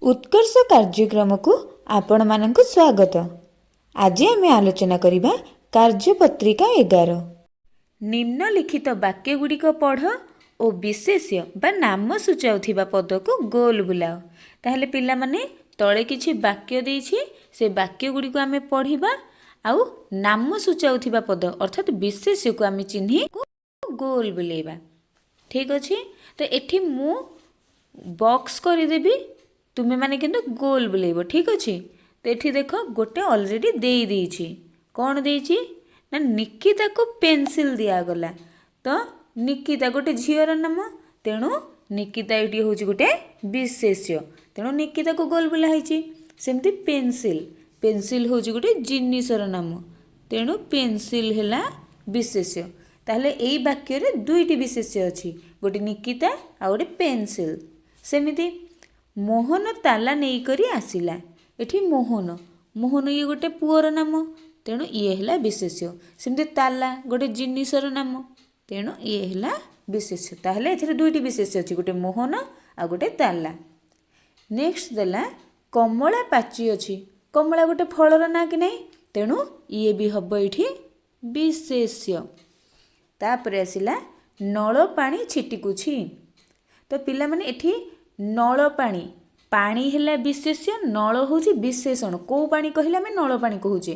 उत्कर्ष कार्यक्रम को आपण मानक स्वागत। आज आम आलोचना करिबा कार्यपत्रिका 11। निम्नलिखित वाक्य गुड़िक पढ़ और विशेष्य बा नाम सूचाउथिबा पद को गोल बुलाओ। ताहले पिला माने तळे किछि वाक्य देछि से वाक्य गुड़िक आमे पढ़िबा आउ नाम सूचाउथिबा पद अर्थात विशेष्य को आमे चिन्हि गोल बुलेबा। ठीक अछि। तो एठी मु बॉक्स करि देबी तुम्हें माने किंतु गोल बुलेब। ठीक अच्छे। तो ये देख गोटे अलरेडी दे देछि कौन देछि ना निकिता को पेंसिल दिगला। तो निकिता गोटे झीर नाम तेणु निकिता ये हूँ गोटे विशेष्य तेणु निकिता को गोल बुलाई। सेमती पेंसिल पेंसिल हूँ गोटे जिनिसर नाम तेणु पेंसिल है विशेष्य। ताहले एई वाक्य रे दुईटी विशेष्य अच्छी गोटे निकिता आ गोटे पेंसिल। सेमिति मोहन ताला नहीं करी आसिला। एठी मोहन मोहन ये गोटे पुअर नाम तेणु ये है विशेष्य। सेमती ताला गोटे जिनिसर नाम तेणु ये है विशेष्य। ताहले एथिरे दुईटी विशेष्य अच्छी गोटे मोहन आ गोटे ताला। नेक्स्ट देला कमला पाची अच्छी। कमला गोटे फलर ना कि नहीं तेणु ये भी हम ये विशेष्य। तापर आसिला नल पानी छिटिकुछि। तो पिला माने एठी नल पानी पानी है विशेष्य नल हूँ विशेषण कौ पानी कहले आम नल पानी कहूचे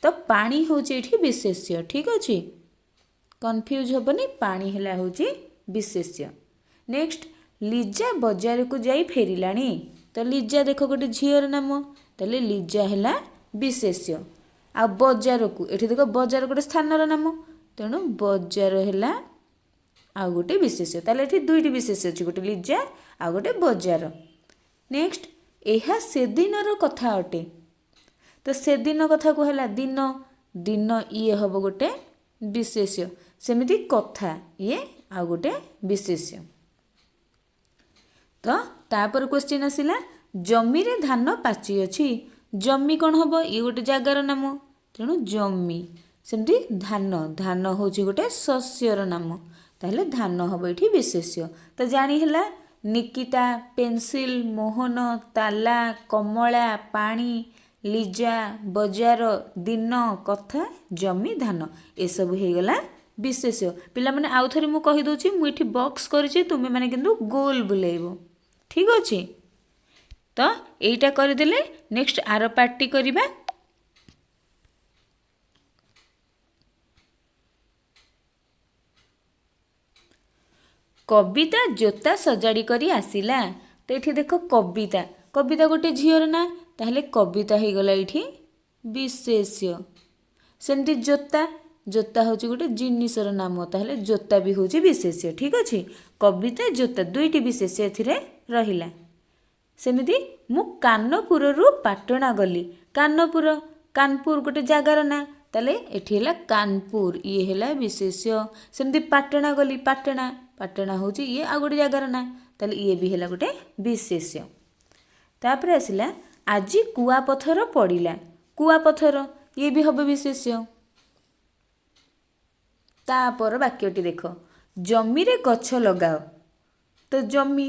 तो पानी हूँ ये विशेष्य। ठीक अच्छे कन्फ्यूज हेनी पानी है हूँ विशेष्य। नेक्स्ट लिजा बजार को जाई फेरिलाणी। तो लिजा देख गोटे झीर नाम ताले लिजा है विशेष्य। आ बजार को ये देख बजार गोटे स्थानर नाम तेणु बजार है आ गोटे विशेष्य। ताले ये दुईटी विशेष्य अच्छी गोटे लिजा आ गोटे बजार। नेक्स्ट यह से दिनर कथा अटे। तो से दिन कथा कहला दिन दिन ये हम गोटे विशेष्य। सेमिति कथा ये आ गोटे विशेष्य। तो तापर क्वेश्चन आसिला जमी रे धान पाची अच्छी। जमी कौन हम ये गोटे जगार नाम तेणु जमी। सेमती धान धान हूँ गोटे शस्यर नाम ताहले धान हम ये विशेष्य। तो जानी है निकिता पेंसिल मोहन ताला कमला पानी लिजा बजार दिन कथा जमी धान ये सब हो गला विशेष्य। पिला माने आउ थरे मु कहि दोची मु एठी बॉक्स करिछि तुमे माने किंतु गोल बुलेइबो। ठीक अछि। तो एटा कर देले नेक्स्ट आर पार्टी करिबा। कविता जोता सजाड़ी करी आसिला। तो ये देख कविता कविता गोटे झीर ना ताहले कविता हो गला ये विशेष्य। सेमती जोता जोता हूँ गोटे जिनिसर नाम ताहले जोता भी हूँ विशेष्य। ठीक अच्छे कविता जोता दुईटी विशेष्य एथिरे रहिला। सेमती मु कानपुर रु पाटणा गली। कानपुर कानपुर गोटे जगार ना ताले एठी है कानपुर ये है विशेष्य। सेमती पाटणा गली पाटणा पाटणा हूँ ये आ गोटे जगार ना ताले ये भी है गोटे विशेष्य। तापर आसिला आज कुआपथर पड़िला। कुआपथर ये भी हम विशेष्य। तापर वाक्यटी देख जमी रे गछ लगाओ। तो जमी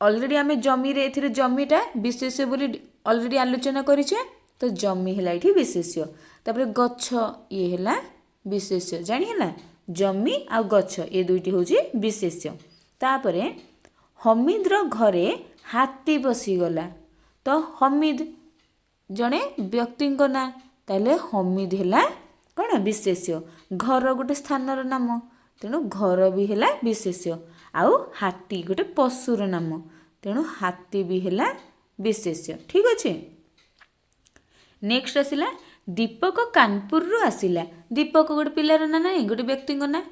अलरेडी आम जमी रे एथिरे जमीटा विशेष्य बोली अलरेडी आलोचना करिछे। तो जमी है ये विशेष्य। तापर गछ ये है विशेष्य जानी है जमी आ गछ ये दुईटी हूँ विशेष्य। तापर हमिद्र घरे हाथी बसीगला। तो हमिद जड़े व्यक्ति ना ताले हमिद है कौन विशेष्य। घर गोटे स्थानर नाम तेणु घर भी है विशेष्य। आउ हाथी गोटे पशुर नाम तेणु हाथी भी है विशेष्य। ठीक अच्छे। नेक्स्ट आसिला दीपक कानपुर रु आसिला। दीपक गोटे पिलार ना ना गोटे व्यक्ति ना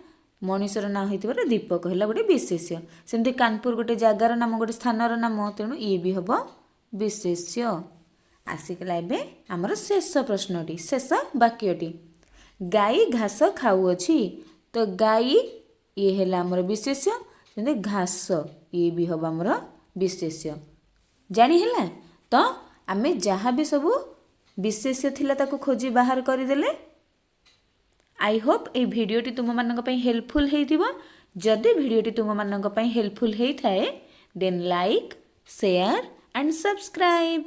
मनीषर ना होइतिबार दीपक है गोटे विशेष्य। सेमती कानपुर गोटे जगार नाम गोटे स्थानर नाम तेणु ये भी हम विशेष्य। आसिकला एबे हमर शेष प्रश्नटी शेष वाक्यटी गाई घास खाऊअछि। तो गाई ये है हमर विशेष्य सेमती घास ये भी हम हमर विशेष्य। जानी है तो आमे जहाँ भी सब विशेष्य थिला ताको खोजी बाहर करदेले। आई होप ये भिडियोटी तुम मानक पई हेल्पफुल हेइथिबो। जदि भिडियोटी तुम मानक पई हेल्पफुल हेइथाए then like share and subscribe.